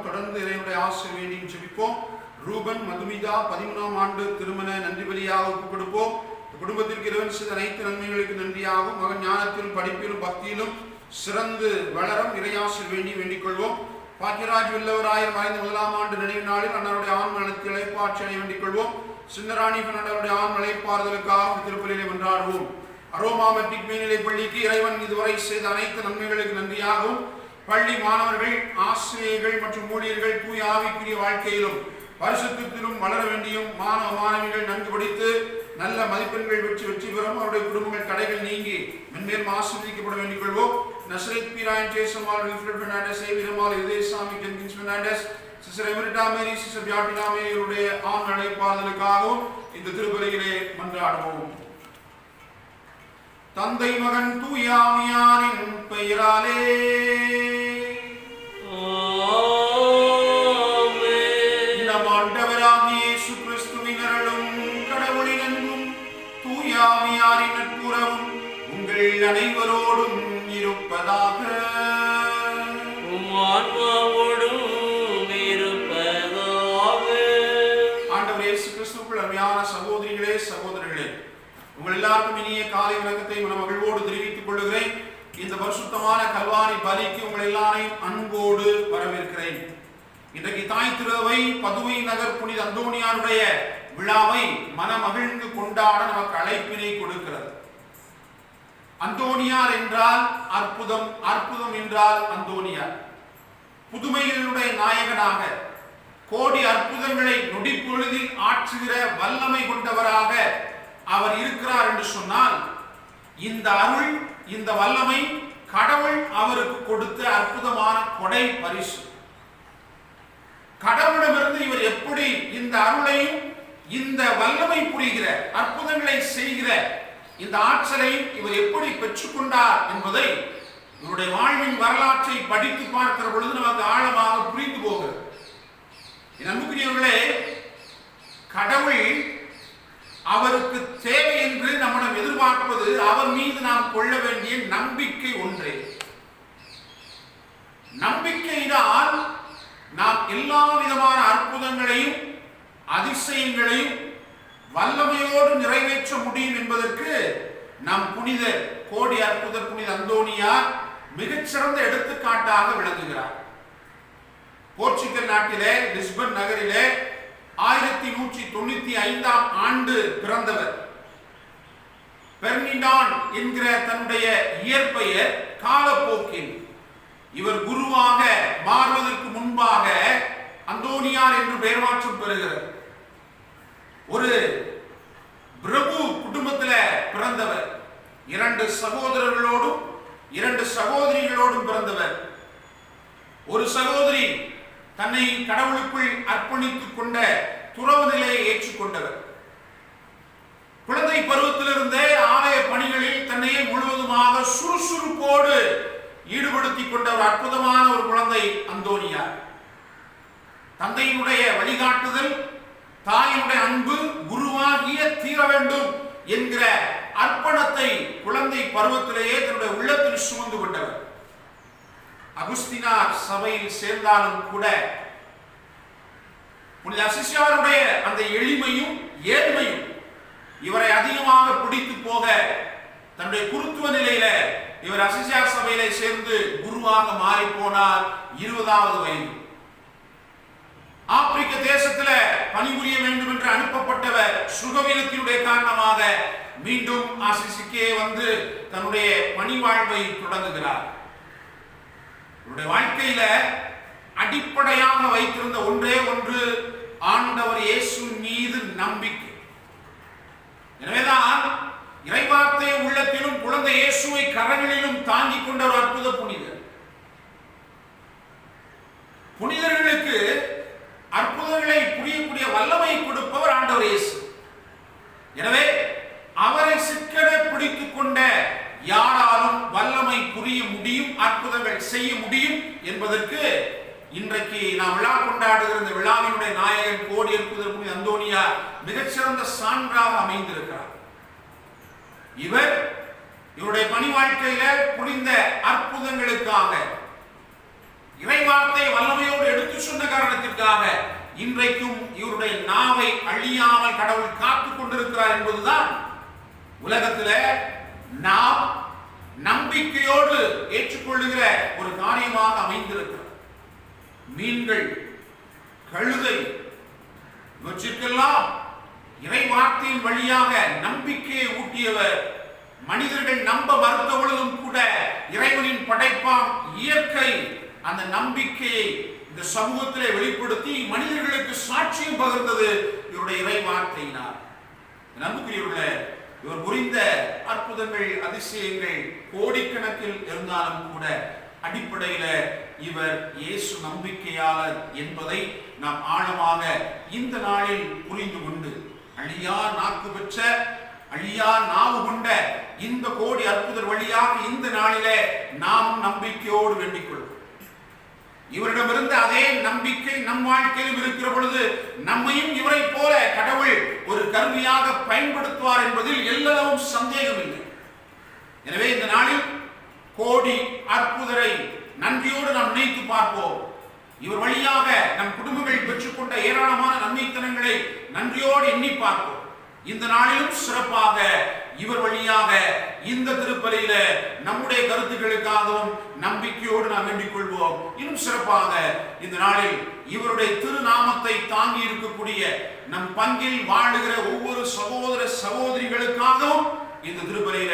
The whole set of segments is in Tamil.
தொடர்ந்து இறைவனுடைய ஆசை வேண்டியும் ஜெபிப்போம். ரூபன் மதுமிதா 13ஆம் ஆண்டு திருமண நன்றி பலியாக ஒப்புக் கொடுப்போம். குடும்பத்திற்கு இறைவன் செய்த அனைத்து நன்மைகளுக்கு நன்றியாகும். மகன் ஞானத்திலும் படிப்பிலும் பக்தியிலும் சிறந்து வளரும் இறையாசை வேண்டி வேண்டிக் கொள்வோம். பாக்கியராஜ் வெல்லவராயர் மறைந்த 1ஆம் ஆண்டு நினைவு நாளில் அண்ணனுடைய ஆண்மனத்தில் இழைப்பாட்சியை வேண்டிக் கொள்வோம். சின்னராணி அண்ணனுடைய ஆண் இழைப்பாறுதலுக்காக திருப்பலியிலே வென்றாடுவோம். அரோமா மெட்ரிக் மேல்நிலை பள்ளிக்கு இறைவன் இதுவரை செய்த அனைத்து நன்மைகளுக்கு நன்றியாகும். பள்ளி மாணவர்கள், ஆசிரியர்கள் மற்றும் ஊழியர்கள் தூய ஆவிக்குரிய வாழ்க்கையிலும் பரிசுத்தத்திலும் வளர வேண்டியும் மாணவ மாணவிகள் நன்கு படித்து நல்ல மதிப்பெண்கள் வெற்றி பெறும் அவருடைய குடும்பங்கள் தடைகள் நீங்கி மென்மேலும் ஆசீர்வதிக்கப்பட வேண்டிக் கொள்வோம். நசரேத் பீராயன் ஜேசமால் வில்ஃப்ரெட் பெர்னாண்டஸ், சேவிரமால் Idhayasamy Jenkins Fernandes, sister Emerita Mary, sister பியாட்டினா மேரியுடைய ஆண் அழைப்பாளர்களுக்காகவும் இந்த திருப்பலியிலே மன்றாடுவோம். தந்தை மகன் தூய ஆவியாரின் பெயராலே நம் ஆண்டவராகிய இயேசு கிறிஸ்துவின் அருளும் கடவுளின் அன்பும் தூய ஆவியாரின் நட்புறவும் உங்கள் அனைவரோடும் இருப்பதாக. ஆண்டவர் இயேசு கிறிஸ்துவுக்குள் அருமையான சகோதரிகளே சகோதரர்களே, உங்கள் எல்லாருக்கும் இனிய காலை வணக்கத்தை மகிழ்வோடு தெரிவித்துக் கொள்கிறேன். இந்த பரிசுத்தமான கல்வாரி பலிக்கு உங்கள் எல்லாரையும் அன்போடு வரவேற்கிறேன். இன்றைக்கு தாய் திருவை பதுவை நகர் புனித அந்தோணியாருடைய விழாவை மனமகிழ்ந்து கொண்டாட நமக்கு அழைப்பினை கொடுக்கிறது. அந்தோணியார் என்றால் அற்புதம், அற்புதம் என்றால் அந்தோணியார். புதுமைகளுடைய நாயகனாக கோடி அற்புதங்களை நொடிப்பொழுதில் ஆற்றுகிற வல்லமை கொண்டவராக அவர் இருக்கிறார் என்று சொன்னால், இந்த அருள், இந்த வல்லமை கடவுள் அவருக்கு கொடுத்த அற்புதமான கொடை பரிசு. கடவுளிடமிருந்து இவர் எப்படி இந்த அருளையும் இந்த வல்லமை புரிகிற அற்புதங்களை செய்கிற இந்த ஆற்றலையும் இவர் எப்படி பெற்றுக்கொண்டார் என்பதை இவருடைய வாழ்வின் வரலாற்றை படித்து பார்க்கிற பொழுது நமக்கு ஆழமாக புரிந்து போகிறது. அன்புக்குரியவர்களே, கடவுள் அவருக்கு தேவை என்று நம்மிடம் எதிர்பார்ப்பது அவர் மீது நாம் கொள்ள வேண்டிய நம்பிக்கை ஒன்றே. நம்பிக்கையினால் நாம் எல்லா விதமான அற்புதங்களையும் அதிசயங்களையும் வல்லமையோடு நிறைவேற்ற முடியும் என்பதற்கு நம் புனித கோடி அற்புதர் புனித அந்தோணியார் மிகச்சிறந்த எடுத்துக்காட்டாக விளங்குகிறார். போர்ச்சுகல் நாட்டிலே லிஸ்பன் நகரிலே 1195ஆம் ஆண்டு பிறந்தவர். பெர்னிடான் என்கிற தன்னுடைய இயற்பெயர் காலப்போக்கில் இவர் குருவாக மாறுவதற்கு முன்பாக அந்தோணியார் என்று பெயர் மாற்றம் பெறுகிறார். ஒரு பிரபு குடும்பத்தில் பிறந்தவர். 2 சகோதரர்களோடும் 2 சகோதரிகளோடும் பிறந்தவர். ஒரு சகோதரி தன்னை கடவுளுக்குள் அர்ப்பணித்துக் கொண்ட துறவு நிலையை ஏற்றுக்கொண்டவர். குழந்தை பருவத்திலிருந்தே ஆலய பணிகளில் தன்னையே முழுவதுமாக சுறுசுறுப்போடு ஈடுபடுத்திக் கொண்ட ஒரு அற்புதமான ஒரு குழந்தை அந்தோணியார். தந்தையினுடைய வழிகாட்டுதல், தாயினுடைய அன்பு, குருவாகிய தீர வேண்டும் என்கிற அர்ப்பணத்தை குழந்தை பருவத்திலேயே தன்னுடைய உள்ளத்தில் சுமந்து கொண்டவர். அகுஸ்தினார் சபையில் சேர்ந்தாலும் கூட புனித அசிசியாருடைய அந்த எளிமையும் ஏழ்மையும் இவரை அதிகமாக பிடித்து போக தன்னுடைய குருத்துவ நிலையில இவர் அசிசியார் சபையில சேர்ந்து குருவாக மாறி போனார் 20வது வயது. ஆப்பிரிக்க தேசத்துல பணிபுரிய வேண்டும் என்று அனுப்பப்பட்டவர் சுகவீனத்தினுடைய காரணமாக மீண்டும் அசிசிக்கே வந்து தன்னுடைய பணி வாழ்வை தொடங்குகிறார். அவருடைய வாழ்க்கையில அடிப்படையாக வைத்திருந்த ஒன்றே ஒன்று ஆண்டவர் இயேசு மீது நம்பிக்கை. எனவேதான் இறைவார்த்தை உள்ளத்திலும் குழந்தை இயேசுவை கரங்களிலும் தாங்கிக் கொண்ட ஒரு அற்புத புனிதர். புனிதர்களுக்கு அற்புதங்களை புரியக்கூடிய வல்லமை கொடுப்பவர் ஆண்டவர் இயேசு. எனவே ஆவியார் மிகச்சிறந்த சான்றாக அமைந்திருக்கிறார். இவருடைய பணி வாழ்க்கையில புரிந்த அற்புதங்களுக்காக, இறைவார்த்தை வல்லமையோடு எடுத்து சொன்ன காரணத்திற்காக இன்றைக்கும் இவருடைய நாவை அழியாமல் கடவுள் காத்துக் கொண்டிருக்கிறார் என்பதுதான் உலகத்தில் நாம் நம்பிக்கையோடு ஏற்றுக்கொள்ளுகிற ஒரு காரியமாக அமைந்திருக்கிறது. மீன்கள், கழுதை, இவற்றிற்கெல்லாம் இறை வார்த்தையின் வழியாக நம்பிக்கையை ஊட்டியவர். மனிதர்கள் நம்ப மறுத்த பொழுதும் கூட இறைவனின் படைப்பாம் இயற்கை அந்த நம்பிக்கையை இந்த சமூகத்திலே வெளிப்படுத்தி மனிதர்களுக்கு சாட்சியம் பகிர்ந்தது இவருடைய இறை வார்த்தையினார். நம்புகிறீர்களே, இவர் புரிந்த அற்புதங்கள், அதிசயங்கள் கோடிக்கணக்கில் இருந்தாலும் கூட அடிப்படையில இவர் இயேசு நம்பிக்கையாளர் என்பதை நாம் ஆழமாக இந்த நாளில் புரிந்து கொண்டு, அழியா நாக்கு பெற்ற, அழியா நாவு கொண்ட இந்த கோடி அற்புதர் வழியாக இந்த நாளிலே நாம் நம்பிக்கையோடு வேண்டிக் கொள்வோம். இவரிடமிருந்து அதே நம்பிக்கை நம் வாழ்க்கையிலும் இருக்கிற பொழுது நம்மையும் இவரை போல கடவுள் ஒரு கருவியாக பயன்படுத்துவார் என்பதில் எல்லளவும் சந்தேகம் இல்லை. எனவே இந்த நாளில் கோடி அற்புதரை நன்றியோடு நாம் நினைத்து பார்ப்போம். இவர் வழியாக நம் குடும்பங்கள் பெற்றுக்கொண்ட ஏராளமான நன்மைத்தனங்களை நன்றியோடு எண்ணி பார்ப்போம். இந்த நாளிலும் சிறப்பாக இவர் வழியாக இந்த திருப்பலியில நம்முடைய கருத்துக்களுக்காகவும் நம்பிக்கையோடு நாம் வேண்டிக் கொள்வோம். இன்னும் சிறப்பாக இந்த நாளில் இவருடைய திருநாமத்தை தாங்கி இருக்கக்கூடிய நம் பங்கில் வாழுகிற ஒவ்வொரு சகோதர சகோதரிகளுக்காகவும் இந்த திருப்பலியில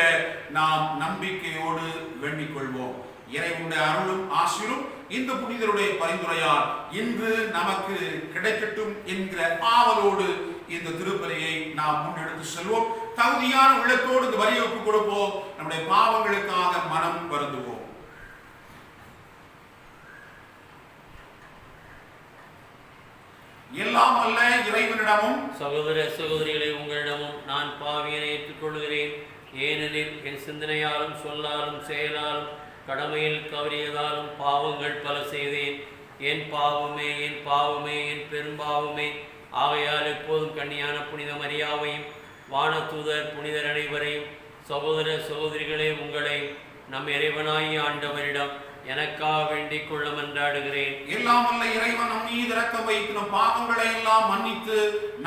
நாம் நம்பிக்கையோடு வேண்டிக் கொள்வோம். இறைவனுடைய அருளும் ஆசீரும் இந்த புனிதருடைய பரிந்துரையால் இன்று நமக்கு கிடைக்கட்டும் என்கிற ஆவலோடு இந்த திருப்பலியை நாம் முன்னெடுத்து செல்வோம். தகுதியான உள்ளத்தோடு இந்த வரியை ஒப்புக் கொடுப்போம். நம்முடைய பாவங்களுக்காக மனம் வருந்துவோம். எல்லாம் அல்ல இறைவனிடமும் சகோதர சகோதரிகளை உங்களிடமும் நான் பாவியனை ஏற்றுக்கொள்கிறேன். ஏனெனில் என் சிந்தனையாலும் சொல்லாலும் செயலாலும் கடமையில் தவறியதாலும் பாவங்கள் பல செய்தேன். என் பாவமே, என் பாவமே, என் பெரும்பாவமே. ஆகையால் எப்போதும் கன்னியான புனித மரியாவையும் வானதூதர் புனிதர் அனைவரையும் சகோதர சகோதரிகளே உங்களை நம் இறைவனாகி ஆண்டவரிடம் எனக்காக வேண்டிக் கொள்ள மன்றாடுகிறேன். எல்லாம் அல்ல இறைவன் நம் மீது இரக்கம் வைத்து நம் பாவங்களை எல்லாம் மன்னித்து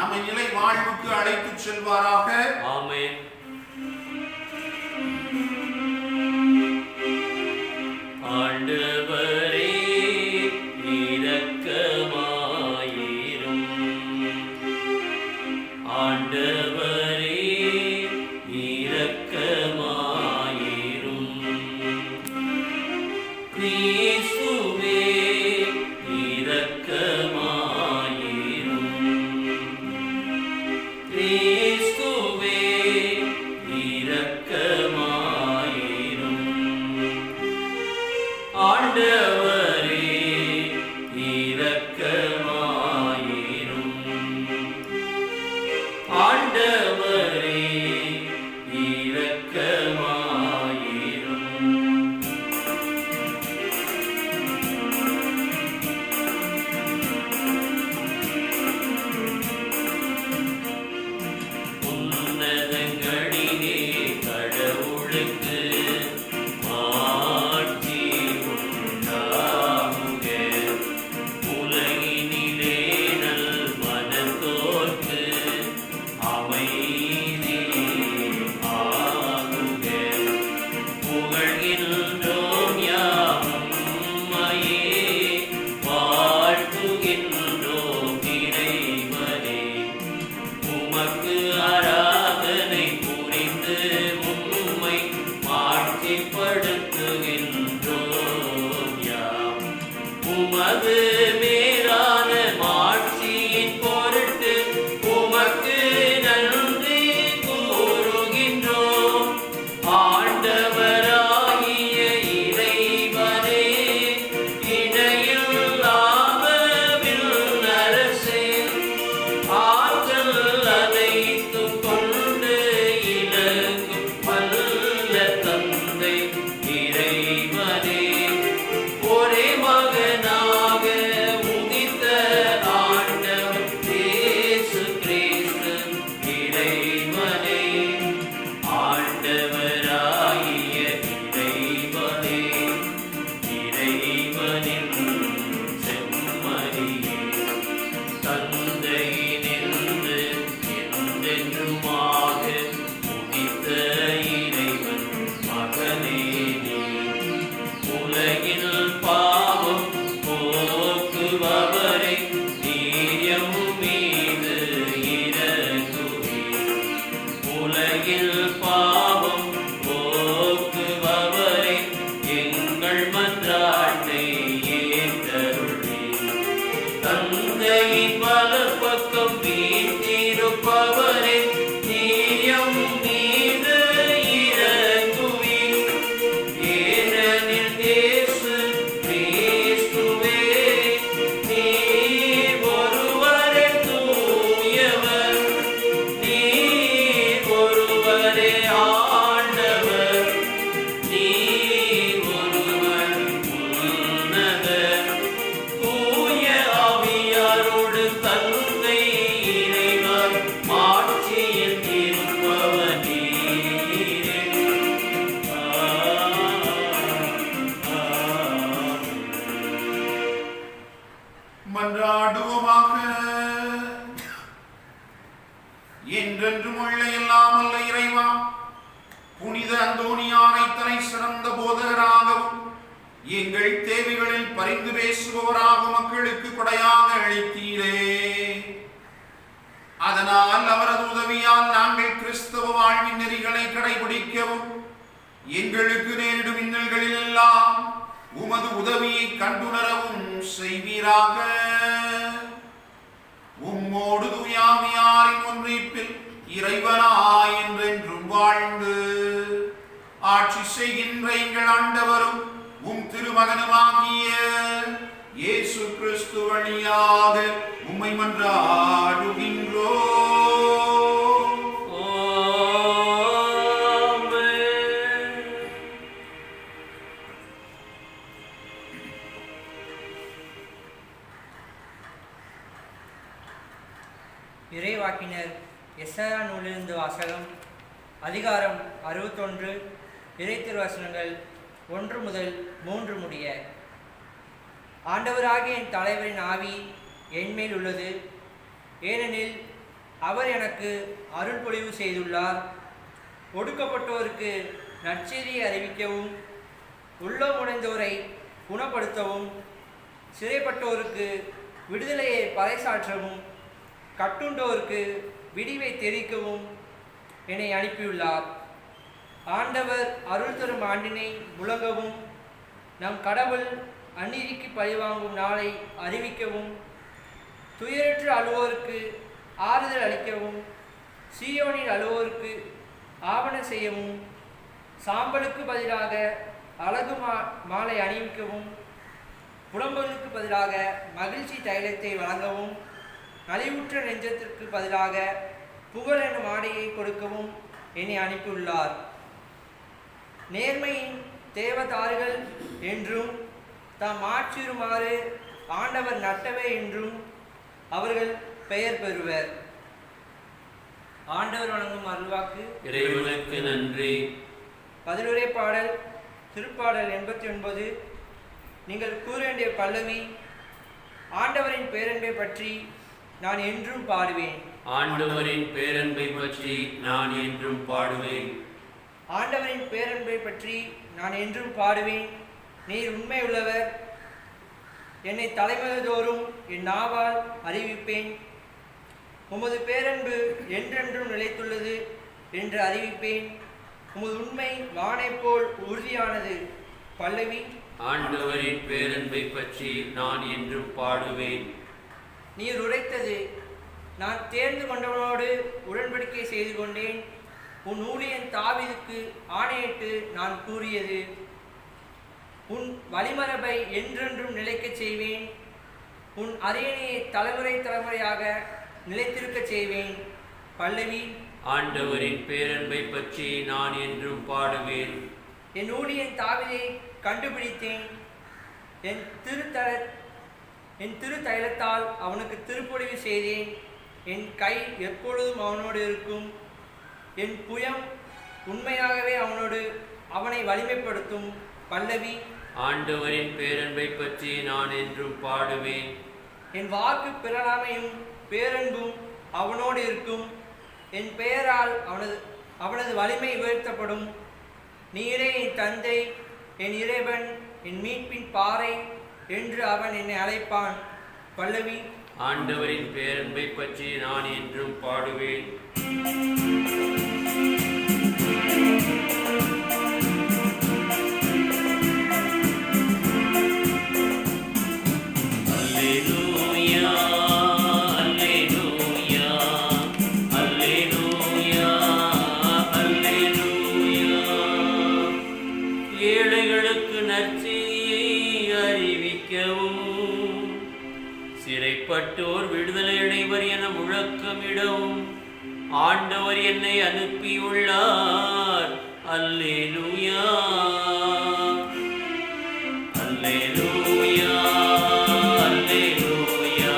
நம்மை நிலை வாழ்வுக்கு அழைத்து செல்வாராக. ஆமென். ஆண்டவரே இரக்கமாயிரும். ஆண்டவரே இரக்கமாயிரும். கிறிஸ்துவே இரக்கமாயிரும். கிறிஸ்துவே இரக்கமாயிரும். ஆண்டவரே இரக்கமாயிரும். இருப்பவரே, நீர் எம் மீது இரங்குவீர். ஏனெனில் இயேசு கிறிஸ்துவே, நீர் ஒருவரே தூயவர், நீர் ஒருவரே ஆண்டவர், நீர் ஒருவர் உன்னதர். தூய ஆவியாரோடு தந்தை இறைவர் மாட்சியில் இருப்பவர் நீரே. மன்றாடுவோமாக. என்றென்றும் உள்ள எல்லாம் அல்ல இறைவா, புனித அந்தோனியாரை தலை சிறந்த போதகராகவும் எங்கள் தேவைகளில் பரிந்து பேசுபவராக மக்களுக்கு கொடையாக அளித்தீரே. அதனால் அவரது உதவியால் நாங்கள் கிறிஸ்தவ வாழ்வின் நெறிகளை கடைபிடிக்கவும் எங்களுக்கு நேரிடும் இன்னல்களில் எல்லாம் உமது உதவியை கண்டுணரவும் செய்வீராக. உம்மோடு தூயாவியாரின் ஒன்றிப்பில் இறைவனாய் என்றென்றும் வாழ்ந்து ஆட்சி செய்கின்ற எங்கள் ஆண்டவரும் உம் திருமகனுமாகிய இயேசு கிறிஸ்து வழியாக உம்மை மன்றாடுகின்றோம். இறைவாக்கினர் எஸ்ஐயா நூலிலிருந்து வாசகம். அதிகாரம் 61, இறைத்திருவசனங்கள் 1 முதல் 3 முடிய. ஆண்டவராகிய என் தலைவரின் ஆவி என்மேல் உள்ளது, ஏனெனில் அவர் எனக்கு அருள் பொழிவு செய்துள்ளார். ஒடுக்கப்பட்டோருக்கு நற்செய்தியை அறிவிக்கவும், உள்ளமுடைந்தோரை குணப்படுத்தவும், சிறைப்பட்டோருக்கு விடுதலையை பறைசாற்றவும், கட்டுண்டோருக்கு விடிவை தெரிவிக்கவும் என்னை அனுப்பியுள்ளார். ஆண்டவர் அருள் தரும் ஆண்டினை முழங்கவும், நம் கடவுள் அநீதிக்கு பழிவாங்கும் நாளை அறிவிக்கவும், துயரற்று அழுவோருக்கு ஆறுதல் அளிக்கவும், சீயோனில் அழுவோருக்கு ஆவண செய்யவும், சாம்பலுக்கு பதிலாக அழகு மாலை அணிவிக்கவும், புலம்பலுக்கு பதிலாக மகிழ்ச்சி தைலத்தை வழங்கவும், நலிவுற்ற நெஞ்சத்திற்கு பதிலாக புகழ் எனும் ஆடையை கொடுக்கவும் என்னை அனுப்பியுள்ளார். நேர்மையின் தேவதார்கள் என்றும் தாம் ஆட்சியுமாறு ஆண்டவர் நட்டவே என்றும் அவர்கள் பெயர் பெறுவர். ஆண்டவர் வழங்கும் அருள்வாக்கு. இறைவனுக்கு நன்றி. பதிலுரை பாடல். திருப்பாடல் 89. நீங்கள் கூற வேண்டிய பல்லவி. ஆண்டவரின் பேரன்பை பற்றி நான் என்றும் பாடுவேன். ஆண்டவரின் பேரன்பை பற்றி நான் என்றும் பாடுவேன். ஆண்டவரின் பேரன்பை பற்றி நான் என்றும் பாடுவேன். நீர் உண்மையுள்ளவர். என்னை தலைமுறைதோறும் என் நாவால் அறிவிப்பேன். உமது பேரன்பு என்றென்றும் நிலைத்துள்ளது என்று அறிவிப்பேன். உமது உண்மை வானை போல் உறுதியானது. பல்லவி. ஆண்டவரின் பேரன்பை பற்றி நான் என்றும் பாடுவேன். நீர் உரைத்தது. நான் தேர்ந்து கொண்டவனோடு உடன்படிக்கை செய்து கொண்டேன். உன் ஊழியன் தாவீதுக்கு ஆணையிட்டு நான் கூறியது. உன் வழிமரபை என்றென்றும் நிலைக்கச் செய்வேன். உன் அரியணையை தலைமுறை தலைமுறையாக நிலைத்திருக்கச் செய்வேன். பல்லவி. ஆண்டவரின் பேரன்பை பற்றி நான் என்றும் பாடுவேன். என் ஊழியன் தாவீதை கண்டுபிடித்தேன். என் திரு தைலத்தால் அவனுக்கு திருப்பொழிவு செய்தேன். என் கை எப்பொழுதும் அவனோடு இருக்கும். என் புயம் உண்மையாகவே அவனை வலிமைப்படுத்தும். பல்லவி. ஆண்டவரின் பேரன்பை பற்றி நான் என்றும் பாடுவேன். என் வாக்கு பிறழாமையும் பேரன்பும் அவனோடு இருக்கும். என் பெயரால் அவனது வலிமை உயர்த்தப்படும். நீரே என் தந்தை, என் இறைவன், என் மீட்பின் பாறை என்று அவன் என்னை அழைப்பான். பல்லவி. ஆண்டவரின் பேரன்பை பற்றி நான் என்றும் பாடுவேன். அல்லேலூயா, அல்லேலூயா, சிறைப்பட்டோர் விடுதலை அடைவர் என முழக்கமிடவும் ஆண்டவர் என்னை அனுப்பியுள்ளார். அல்லேலூயா, அல்லேலூயா, அல்லேலூயா,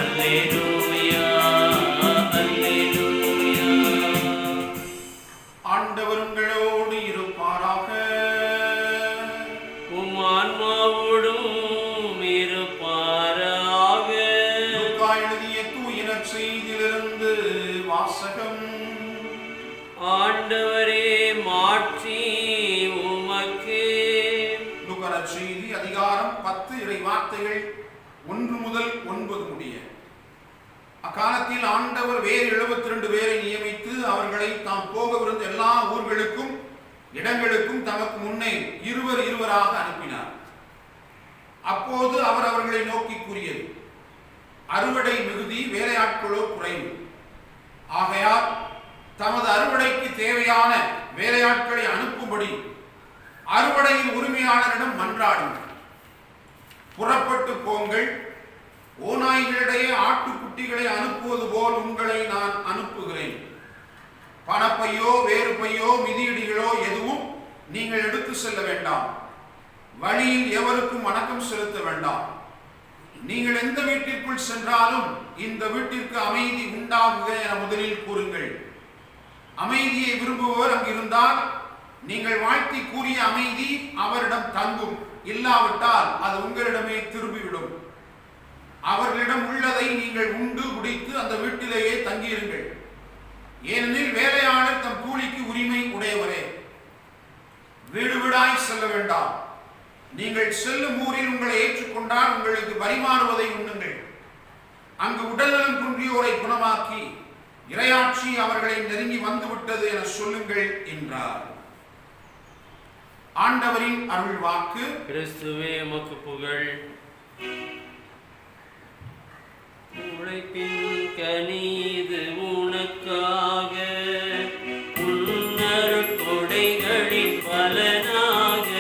அல்லேலூயா, அல்லேலூயா. ஆண்டவர் உங்களோடு இருப்பாராக. உம் ஆன்மாவோடும் இருப்பாராக. லூக்கா எழுதிய தூய நற்செய்தியிலிருந்து வாசகம். ஆண்டவரே, மாட்சி உமக்கே. லூக்கா நற்செய்தி அதிகாரம் 10 இறை வார்த்தைகள் 1 முதல் 9 முடிய. அக்காலத்தில் ஆண்டவர் வேறு 72 பேரை நியமித்து அவர்களை தாம் போகவிருந்த எல்லா ஊர்களுக்கும் இடங்களுக்கும் தமக்கு முன்னே இருவராக அனுப்பினார். அப்போது அவர் அவர்களை நோக்கி கூறியது, அறுவடை மிகுதி, வேலையாட்களோ குறைவு. ஆகையால் தமது அறுவடைக்கு தேவையான வேலையாட்களை அனுப்பும்படி அறுவடையின் உரிமையாளரிடம் மன்றாடுங்கள். புறப்பட்டு போங்கள், ஓநாய்களிடையே ஆட்டுக்குட்டிகளை அனுப்புவது போல் உங்களை நான் அனுப்புகிறேன். பணப்பையோ வேறு பையோ மிதியடிகளோ எதுவும் நீங்கள் எடுத்து செல்ல வேண்டாம். வழியில் எவருக்கும் வணக்கம் செலுத்த வேண்டாம். நீங்கள் எந்த வீட்டிற்குள் சென்றாலும் இந்த வீட்டிற்கு அமைதி உண்டாகுக என முதலில் கூறுங்கள். அமைதியை விரும்புபவர் அங்கிருந்தால் நீங்கள் வாழ்த்தி கூறிய அமைதி அவரிடம் தங்கும். இல்லாவிட்டால் அது உங்களிடமே திரும்பிவிடும். அவர்களிடம் உள்ளதை நீங்கள் உண்டு குடித்து அந்த வீட்டிலேயே தங்கியிருங்கள். ஏனெனில் வேலையாளர் தம் கூலிக்கு உரிமை உடையவரே. வீடு வீடாய் செல்ல வேண்டாம். நீங்கள் செல்லும் ஊரில் உங்களை ஏற்றுக்கொண்டால் உங்களுக்கு பரிமாறுவதை உண்ணுங்கள். அங்கு உடல்நலம் குன்றியோரை குணமாக்கி இறையாட்சி அவர்களை நெருங்கி வந்துவிட்டது என சொல்லுங்கள் என்றார். ஆண்டவரின் அருள் வாக்கு. கிறிஸ்துவே உமக்கு புகழ். உழைப்பின் கனிது உனக்காக, உன்னருட் கொடைகளின் பலனாக,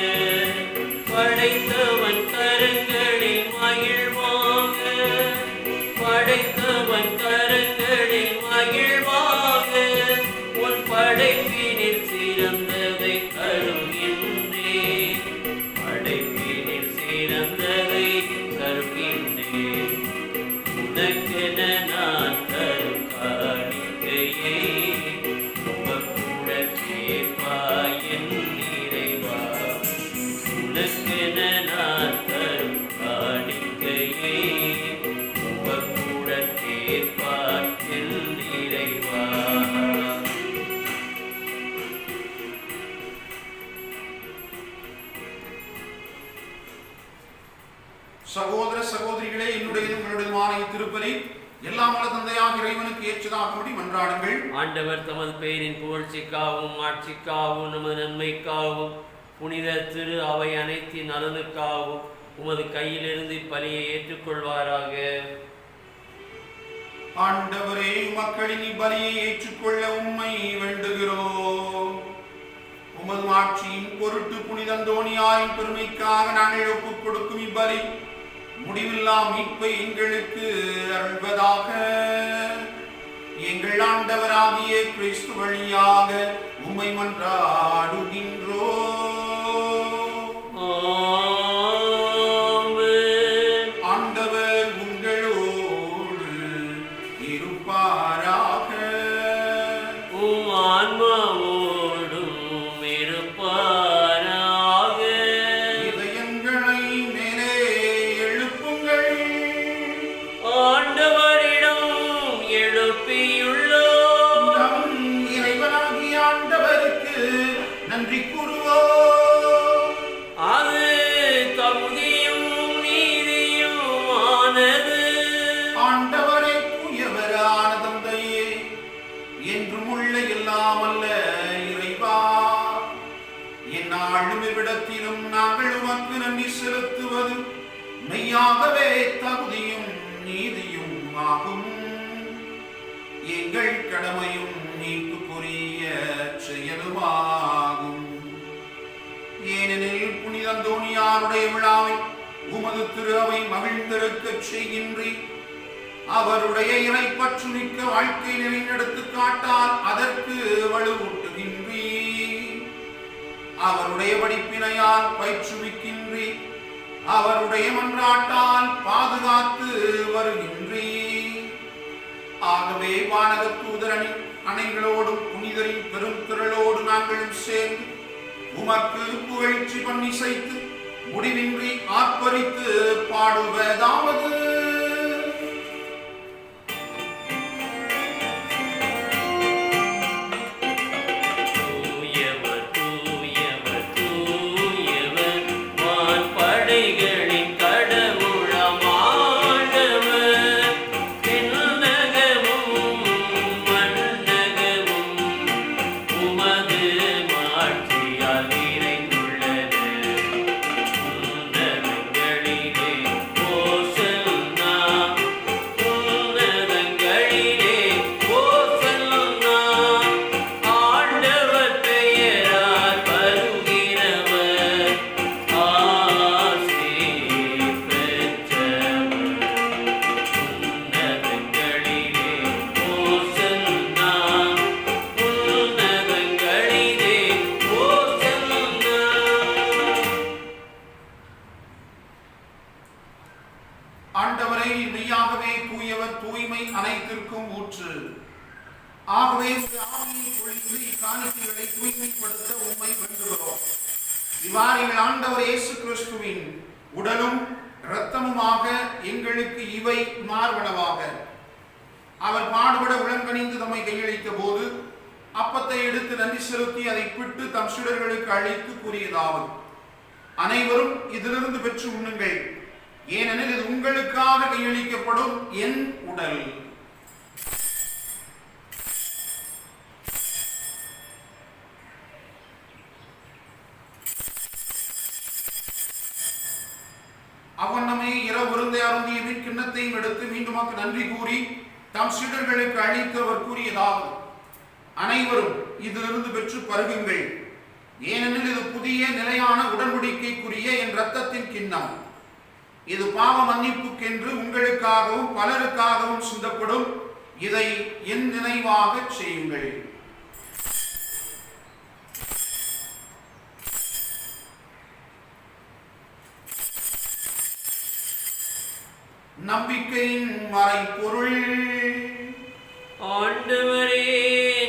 படைத்தவன் கரங்களில் மகிழ்வாக, படைத்தவன் கரங்களில் மகிழ்வாக, உன் படைப்பினில் சிறந்ததை தருகின்றேன், படைப்பினில் சிறந்ததை தருகின்றேன். உனக்கென நான் தரும் காணிக்கையை உமக்குடன் கேட்பாய் என் இறைவா. உனக்கென நான் தரும் காணிக்கையை உமக்குடன் கேட்பாய் என் இறைவா. சகோதர சகோதரிகளே, என்னுடைய உங்களுடைய திருப்பலி எல்லாம் வல்ல தந்தையாக இறைவனுக்கு ஏற்றதாகும்படி மன்றாடுங்கள். ஆண்டவர் தமது பெயரின் புகழ்ச்சிக்காகவும் ஆட்சிக்காகவும் நமது நன்மைக்காகவும் புனித திரு அவை அனைத்தின் நலனுக்காகவும் உமது கையிலிருந்து பலியை ஏற்றுக்கொள்வாராக. ஆண்டவரே, மக்களின் இப்பலியை ஏற்றுக்கொள்ள உம்மை வேண்டுகிறோம். உமது ஆட்சியின் பொருட்டு புனித அந்தோனியாரின் பெருமைக்காக நாங்கள் ஒப்புக் கொடுக்கும் இப்பலி முடிவில்லா மீட்பை எங்களுக்கு அருள்வதாக. எங்கள் ஆண்டவராகிய கிறிஸ்து வழியாக உம்மை மன்றாடுகின்றோம். ஆண்டவர் உங்களோடு இருப்பாராக. உம் ஆன்மாவோடும் இருப்பாராக. இதயங்களை மேலே எழுப்புங்கள். ஆண்டவரிடம் எழுப்பியுள்ளோம். நம் இறைவனாகிய ஆண்டவருக்கு நன்றி கூறுவோம். அது தகுதியும் நீதியுமானது. ஆண்டவரே, தூயவரான தந்தையே, என்றும் உள்ள எல்லாமல்ல இறைவா, எந்நாளும் இவ்விடத்திலும் நாங்கள் உமக்கு நன்றி செலுத்துவது மெய்யாகவே தகுதியும் நீதியும் ஆகும். எங்கள் கடமையும் மீட்புக்குரிய செயலுமாகும். ஏனெனில் புனித அந்தோனியாருடைய விழாவை உமது திரு அவை மகிழ்ந்திருக்கச் செய்கின்றீர். அவருடைய இறைப்பற்று மிக்க வாழ்க்கை நிறைநடத்து காட்டால் அதற்கு வலுவூட்டுகின்றி, அவருடைய படிப்பினையால் பயிற்றுவிக்கின்றி, அவருடைய மன்றாட்டால் பாதுகாத்து வருகின்றி. ஆகவே வானக தூதரணி அணைகளோடும் புனிதரின் பெரும் திரளோடு நாங்களும் சேர்ந்து உமக்கு புகழ்ச்சி பண்ணி செய்து முடிவின்றி ஆர்ப்பரித்து பாடுவதாவது: ஆண்டவரே, மெய்யாகவே தூயவர், தூய்மை அனைத்திற்கும் ஊற்று. ஆகவே ஆவியை பொழிந்து இக்காணிக்கைகளை தூய்மைப்படுத்த உம்மை வேண்டுகிறோம். இவ்வாறு ஆண்டவர் இயேசு கிறிஸ்துவின் உடலும் இரத்தமுமாக எங்களுக்கு இவை மார்பளவாக. அவர் பாடுபட உளங்கணிந்து தம்மை கையளித்த போது அப்பத்தை எடுத்து நன்றி செலுத்தி அதை பிட்டு தம் சீடர்களுக்கு அளித்து கூறியதாவது: அனைவரும் இதிலிருந்து பெற்று உண்ணுங்கள், ஏனெனில் இது உங்களுக்காக கையளிக்கப்படும் என் உடல். அவனமே இரவு விருந்தை அருந்திய கிண்ணத்தையும் எடுத்து மீண்டுமாக நன்றி கூறி தம் சீடர்களுக்கு அளித்து அவர் கூறியதாவது: அனைவரும் இதிலிருந்து பெற்று பருகுங்கள், ஏனெனில் இது புதிய நிலையான உடன்படிக்கைக்குரிய என் இரத்தத்தின் கிண்ணம். இது பாவ மன்னிப்புக்கென்று உங்களுக்காகவும் பலருக்காகவும் சிந்தப்படும். இதை என் நினைவாக செய்யுங்கள். நம்பிக்கையின் மறைபொருள். ஆண்டவரே,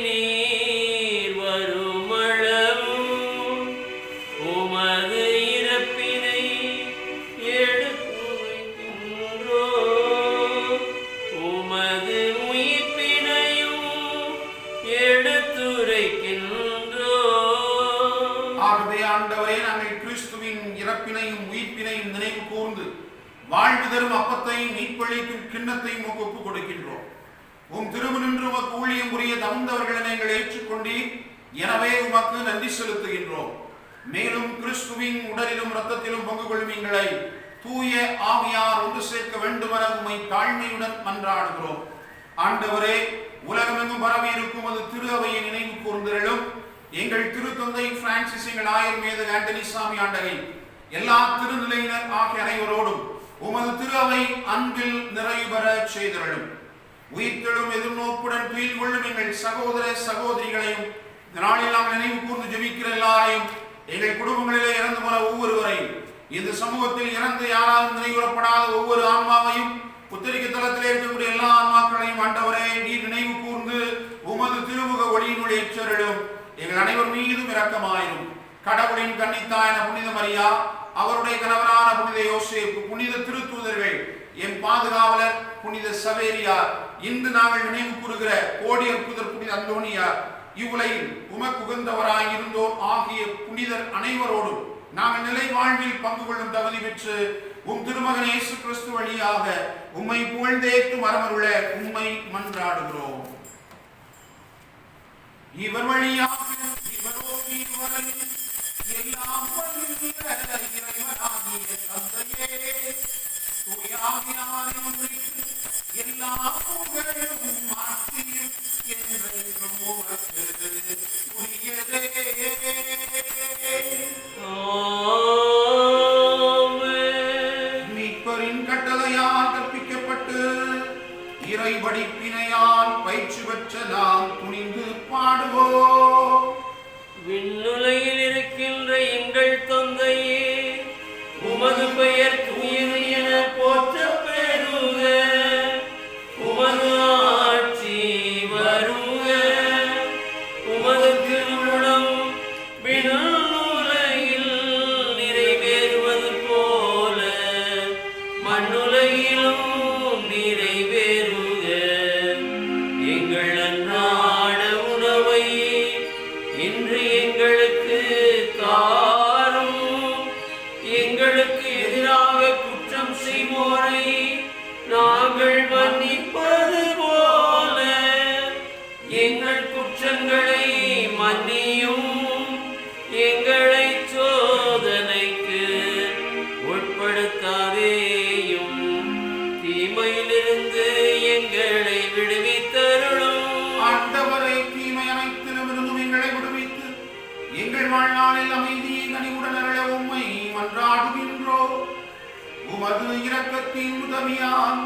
நீர் வருமளவும் உமது இறப்பினை எடுத்துரைக்கின்றோம், உமது உயிர்ப்பினையும் எடுத்துரைக்கின்றோம். ஆகவே ஆண்டவரே, நாங்கள் கிறிஸ்துவின் இறப்பினையும் உயிர்ப்பினையும் நினைவு கூர்ந்து வாழ்வு தரும் அப்பத்தையும் மீட்பளிக்கும் கிண்ணத்தையும் ஒப்புக் கொடுக்கின்றோம். உம் திருமணின்று உமக்கு ஊழியம் புரிய தகுந்தவர்களை நீங்கள் ஏற்றுக்கொண்டீர். எனவே உமக்கு நன்றி செலுத்துகின்றோம். மேலும் கிறிஸ்துவின் உடலிலும் இரத்தத்திலும் பங்கு கொள்ளும் எங்களை தூய ஆவியார் ஒன்று சேர்க்க வேண்டுமென உம்மை தாழ்மையுடன் மன்றாடுகிறோம். ஆண்டவரே, உலகமெங்கும் பரவி இருக்கும் அது திரு அவையை நினைவு கூர்ந்திருளும். எங்கள் திருத்தந்தை பிரான்சிஸ், எங்கள் ஆயர் மேத ஆண்டனி சாமி ஆண்டகை, எல்லா திருநிலையினர் ஆகிய அனைவரோடும் உமது திரு அவை அன்பில் நிறைவு பெற செய்திருளும். உயிர்த்தெழும் எதிர்நோக்குடன் துயில் கொள்ளும் எங்கள் சகோதர சகோதரிகளையும், நாளில் நாம் நினைவு கூர்ந்து ஜெபிக்கிற எல்லாரையும், எங்கள் குடும்பங்களிலே இறந்து போன ஒவ்வொருவரையும், இந்த சமூகத்தில் இறந்து யாராலும் நினைவுறப்படாத ஒவ்வொரு ஆன்மாவையும், புத்தரிக்க தளத்திலே இருக்கக்கூடிய எல்லா ஆன்மாக்களையும் ஆண்டவரே நீர் நினைவு கூர்ந்து உமது திருமுக ஒளியினுடைய ஏற்றருளும். எங்கள் அனைவர் மீதும் இரக்கமாயிரும். கடவுளின் கன்னித்தாயான புனித மரியா, அவருடைய கணவரான புனித யோசேப்பு, புனித திருத்தூதர்கள், என் பாதுகாவலர் புனித சவேரியார், இன்று நாங்கள் நினைவு கூறுகிற கோடியர் புதர் புனித அந்தோனியார், இவ்வுலகில் உமக்கு உகந்தவராய் இருந்தோர் ஆகிய புனிதர் அனைவரோடும் நாங்கள் நிலை வாழ்வில் பங்கு கொள்ளும் தகுதி பெற்று உம் திருமகன் இயேசு கிறிஸ்து வழியாக உம்மை புகழ்ந்தேற்றும் வரமருள உம்மை மன்றாடுகிறோம். இவர் வழியாக இவரோடு இவரில் எல்லாம் இறைவனாகிய தந்தையே, தூய ஆவியாரின் ஒன்றிற்கு எல்லா புகழும் மாற்றியும் என்றென்றும் உமக்கு உரியதே. மீட்பரின் கட்டளையால் கற்பிக்கப்பட்டு பயிற்சி பெற்ற நாம் துணிந்து பாடுவோம். விண்ணுலகில் இருக்கின்ற எங்கள் தந்தையே, உமது பெயர் தூயது என போற்றப் பெறுக. உமது ஆட்சி வருக. உமது திருவுளம் விண்ணுலகில் நிறைவேறுவது போல மண்ணுலகிலும் நிறைவேறுக. எங்கள் அன்றாட உணவை இன்று எங்களுக்கு தாரும். எங்களுக்கு எதிராக குற்றம் செய்வோரை நாங்கள் மன்னிப்பது போல எங்கள் குற்றங்களை மன்னியும். எங்களை சோதனைக்கு உட்படுத்தாதேயும், தீமையிலிருந்து எங்களை விடுவித்தருளும். ஆண்டவரே, தீமை அனைத்திலுமிருந்தும் எங்களை விடுவித்து எங்கள் வாழ்நாளில் அமைதியை கனிவுடன் அருள உம்மை மன்றாடுகின்றோம். உமது இரக்கத்தின் உதவியால்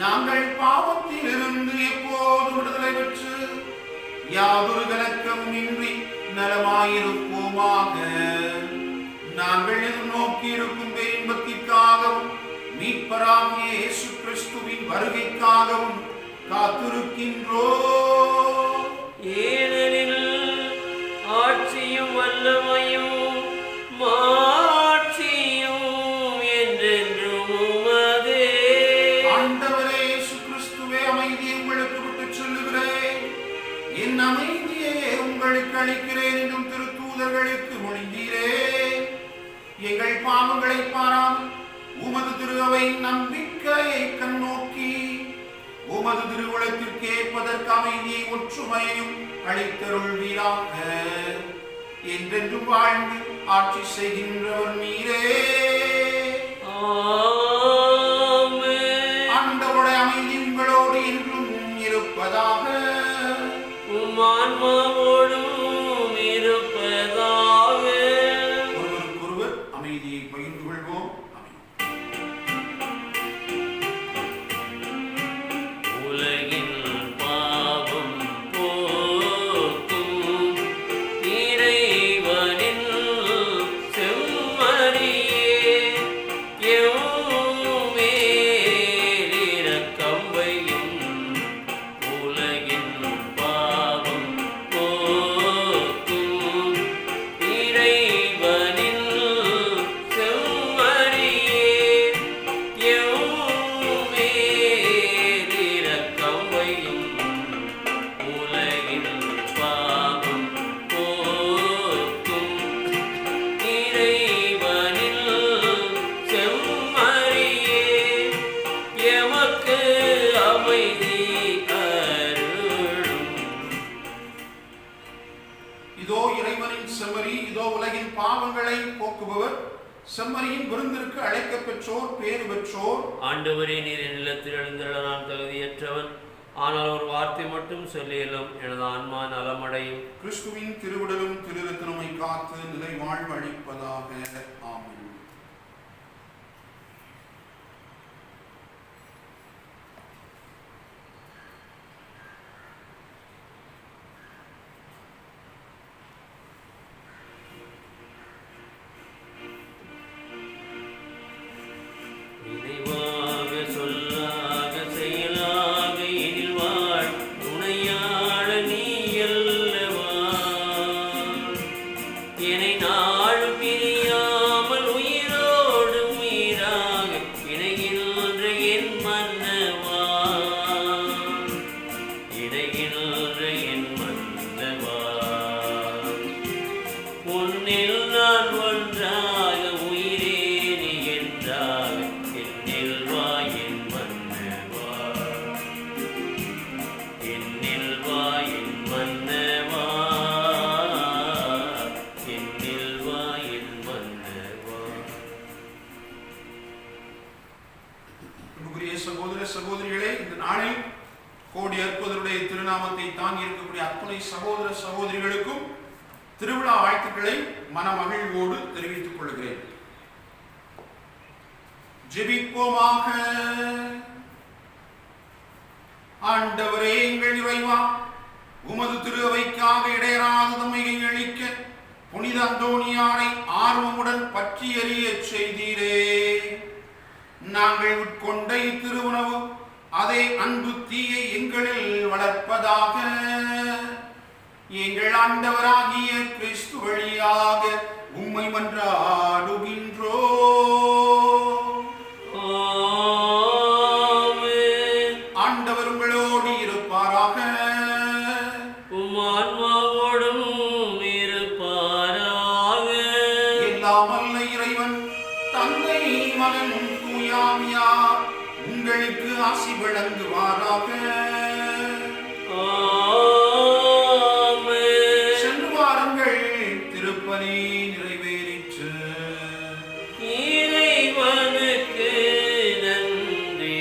நாங்கள் பாவத்திலிருந்து எப்போது விடுதலை பெற்று யாதொரு கலக்கமும் இன்றி நலமாயிருப்போமாக. நாங்கள் எதிர்நோக்கி இருக்கும் பேரின்பத்திற்காகவும் மீட்பராகிய இயேசு கிறிஸ்துவின் வருகைக்காகவும் காத்திருக்கின்றோம். ஏனெனில் ஆட்சியும் வல்லமையும் மாட்சியும் என்றென்றும் உமதே. ஆண்டவரே இயேசு கிறிஸ்துவே, அமைதியை உங்களுக்கு விட்டுச் சொல்லுகிறேன், என் அமைதியை உங்களுக்கு அளிக்கிறேன் என்றும் திருத்தூதர்களுக்கு மொழிந்தீரே. எங்கள் பாவங்களை பாராமல் உமது திருவை நம்பிக்கையை கண்ணோக்கி உமது திருவுளத்திற்கு ஏற்பதற்கு அமைதியை ஒற்றுமையையும் அளித்தருள்வீராக. என்றென்றும் வாழ்ந்து ஆட்சி செய்கின்றவர் நீரே. ஆமென். ஆண்டவருடைய அமைதி உங்களோடு என்றும் இருப்பதாக. உம் ஆன்மாவோடும் இருப்பதாக. ஒருவருக்கொருவர் அமைதியை பகிர்ந்து கொள்வோம். உலகின் பாவம் போக்கும் இறைவனின் செம்மறியே, எம்மேல் இரக்கம் வையும். உலகின் பாவம் போக்கும் இறைவனின் செம்மறியே, எம்மேல் இரக்கம் வையும். உலகின் பாவம் போக்கும் இறைவனின் செம்மறியே, எமக்கு அமைதி அருளும். இதோ இறைவனின் செம்மறி, இதோ உலகின் பாவங்களை போக்குபவர். செம்மறியின் விருந்திற்கு அழைக்கப் பெற்றோர் பேறு பெற்றோர். ஆண்டவரே, நீர் என் நிலத்தில் எழுந்துள்ள நான் தகுதியற்றவன். ஆனால் ஒரு வார்த்தை மட்டும் சொல்லியலும் எனது ஆன்மா நலமடையும். கிறிஸ்துவின் திருவுடலும் திருரத்தினமை காத்து நிலை வாழ்வு அளிப்பதாக. ஆமென். நினைவாக சொல்லாக செயலாக எனில் வாழ் துணையாள நீ அல்லவா. என்னை நாளும் பிரியாமல் உயிரோடு உயிராக இணைகின்ற என் மன்னவா, இணைகின்ற என் மன்னவா. உன்னில் நான் ஒன்றாக உயிரே நீ என்றாக என்னில் வா என் மன்னவா, என்னில் வா என் மன்னவா, என்னில் வா என் மன்னவா. அன்புக்குரிய சகோதர சகோதரிகளே, இந்த நாளில் கோடி அற்புதருடைய திருநாமத்தை தாங்கி இருக்கக்கூடிய அத்துணை சகோதர சகோதரிகளுக்கும் திருவிழா வாழ்த்துக்களை மனமகிழ்வோடு தெரிவித்துக் கொள்கிறேன். ஜெபிப்போமாக. ஆண்டவரே எங்கள் இறைவா, உமது திரு அவைக்காக இடையராத தம்மை அளிக்க புனித அந்தோணியாரை ஆர்வமுடன் பற்றி எறிய செய்தீரே. நாங்கள் உட்கொண்ட இத்திருவுணவு அதே அன்பு தீயை எங்களில் வளர்ப்பதாக. எங்கள் ஆண்டவராகிய கிறிஸ்து வழியாக உம்மை மன்றாடுகின்றோம். ஆண்டவர் உங்களோடு இருப்பாராக. உம் ஆன்மாவோடும் இருப்பாராக. எல்லாம் வல்ல இறைவன் தந்தை, மகன், தூயாவியார் உங்களுக்கு ஆசி வழங்குவாராக. சென்று வாருங்கள், திருப்பலி நிறைவேறிற்று. இறைவனுக்கு நன்றி.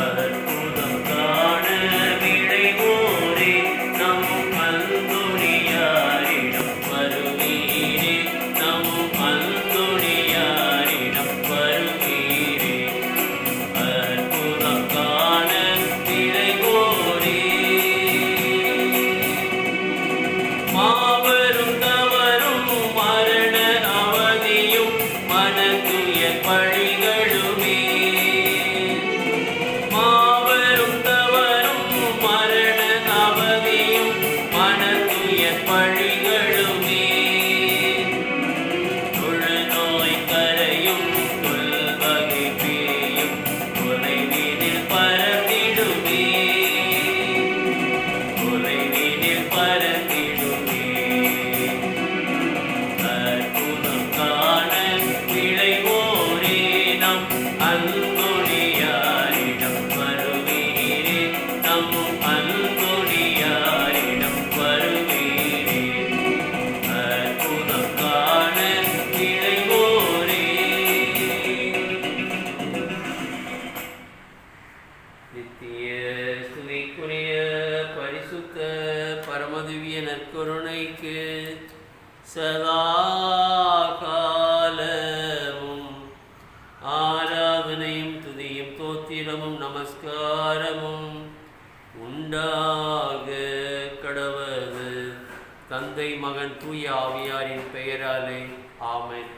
அற்புதம் காண விழைவோரே, நம் அந்தோணியாரிடம் வருவீரே, நம் அந்தோணியாரிடம் வருவீரே. அற்புதம் காண விழைவோரே, மாபெரும் தவறும் மரண அவதியும் மனதுய பழிகளுமே. மாபெரும் தவறும் மரண அவதியும் மனதுய பழிகளுமே. தொழுநோய் கரையும் தொல்வகை பேயும் தொலைவினில் பரந்திடுமே, தொலைவினில் பரந்திடுமே. அற்புதம் காண விழைவோரே, நம் அந்தோணியாரிடம் வருவீரே, நம் அந்தோணியாரிடம் வருவீரே. அற்புதம் காண விழைவோரே. நித்திய ஸ்துதிக்குரிய பரிசுத்த பரமதிவிய நற்கருணைக்கு சதா காலமும் ஆராதனையும் துதியும் தோத்திரமும் நமஸ்காரமும் உண்டாக கடவது. தந்தை, மகன், தூய ஆவியாரின் பெயராலே ஆமென்.